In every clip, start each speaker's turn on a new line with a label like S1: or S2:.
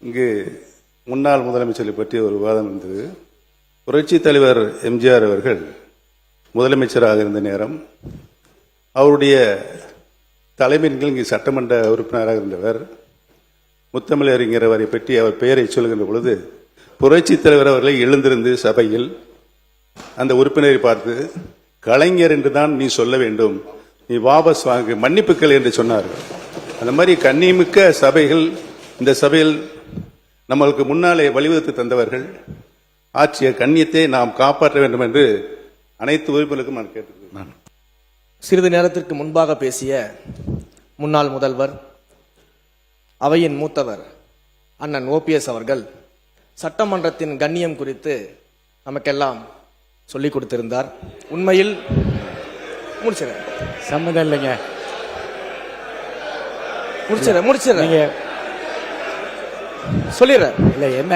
S1: இங்கு முன்னாள் முதலமைச்சரை பற்றிய ஒரு விவாதம் இருந்தது. புரட்சி தலைவர் எம்ஜிஆர் அவர்கள் முதலமைச்சராக இருந்த நேரம் அவருடைய தலைமையின் இங்கு சட்டமன்ற உறுப்பினராக இருந்தவர் முத்தமிழறிஞர் அவரை பற்றி அவர் பெயரை சொல்கின்ற பொழுது புரட்சி தலைவர் அவர்களை எழுந்திருந்து சபையில் அந்த உறுப்பினரை பார்த்து கலைஞர் என்று தான் நீ சொல்ல வேண்டும், நீ வாபஸ் வாங்கு, மன்னிப்புக்கள் என்று சொன்னார்கள். அந்த மாதிரி கண்ணியமிக்க சபைகள் இந்த சபையில் நம்மளுக்கு முன்னாலே வழிவகுத்து தந்தவர்கள். ஆட்சிய கண்ணியத்தை நாம் காப்பாற்ற வேண்டும் என்று அனைத்து உறுப்பினருக்கும் நான் கேட்டுக்கிறேன்.
S2: சிறிது நேரத்திற்கு முன்பாக பேசிய முன்னாள் முதல்வர் அவையின் மூத்தவர் அண்ணன் ஓபிஎஸ் அவர்கள் சட்டமன்றத்தின் கண்ணியம் குறித்து நமக்கெல்லாம் சொல்லிக் கொடுத்திருந்தார். உண்மையில் முடிச்சிடறேன்,
S3: சம்மதம் இல்லைங்க,
S2: முடிச்சிடறேன் சொல்லிடுறேன்.
S3: இல்லை என்ன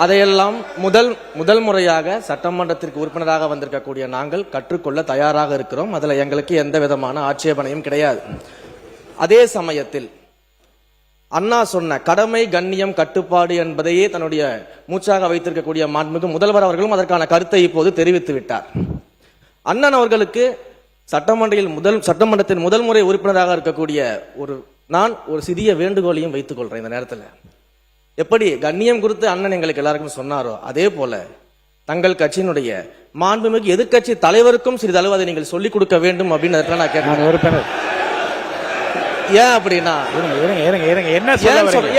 S2: அதையெல்லாம் முதல் முறையாக சட்டமன்றத்திற்கு உறுப்பினராக வந்திருக்கக்கூடிய நாங்கள் கற்றுக்கொள்ள தயாராக இருக்கிறோம். அதில் எங்களுக்கு எந்த விதமான ஆட்சேபனையும் கிடையாது. அதே சமயத்தில் அண்ணா சொன்ன கடமை கண்ணியம் கட்டுப்பாடு என்பதையே தன்னுடைய மூச்சாக வைத்திருக்கக்கூடிய மாண்புமிகு முதல்வர் அவர்களும் அதற்கான கருத்தை இப்போது தெரிவித்து விட்டார். அண்ணன் அவர்களுக்கு சட்டமன்றத்தின் முதல் முறை உறுப்பினராக இருக்கக்கூடிய நான் ஒரு சிறிய வேண்டுகோளையும் வைத்துக் கொள்றேன். இந்த நேரத்தில் எப்படி கண்ணியம் குறித்து அண்ணன் எங்களுக்கு எல்லாருக்கும் சொன்னாரோ அதே போல தங்கள் கட்சியினுடைய மாண்புமிகு எதிர்கட்சி தலைவருக்கும் சிறிதளவு அதை நீங்கள் சொல்லிக் கொடுக்க வேண்டும் அப்படின்னு நான் கேட்டேன்.
S3: உறுப்பினர்
S2: ஏன் அப்படின்னா
S3: என்ன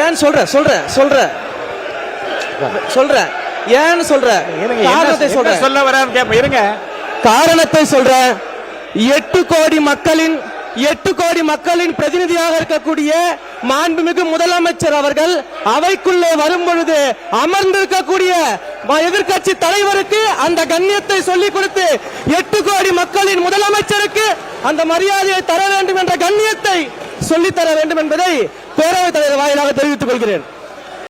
S2: ஏன் சொல்றேன் ஏன்
S3: சொல்ல வர இருங்க,
S2: காரணத்தை சொல்றேன். 8 கோடி மக்களின் பிரதிநிதியாக இருக்கக்கூடிய மாண்புமிகு முதலமைச்சர் அவர்கள் அவைக்குள்ளே வரும் பொழுது அமர்ந்திருக்கக்கூடிய எதிர்கட்சி தலைவருக்கு அந்த கண்ணியத்தை சொல்லிக் கொடுத்து 8 கோடி மக்களின் முதலமைச்சருக்கு அந்த மரியாதையை தர வேண்டும் என்ற கண்ணியத்தை சொல்லித்தர வேண்டும் என்பதை பேரவைத் தலைவர் வாயிலாக தெரிவித்துக் கொள்கிறேன்.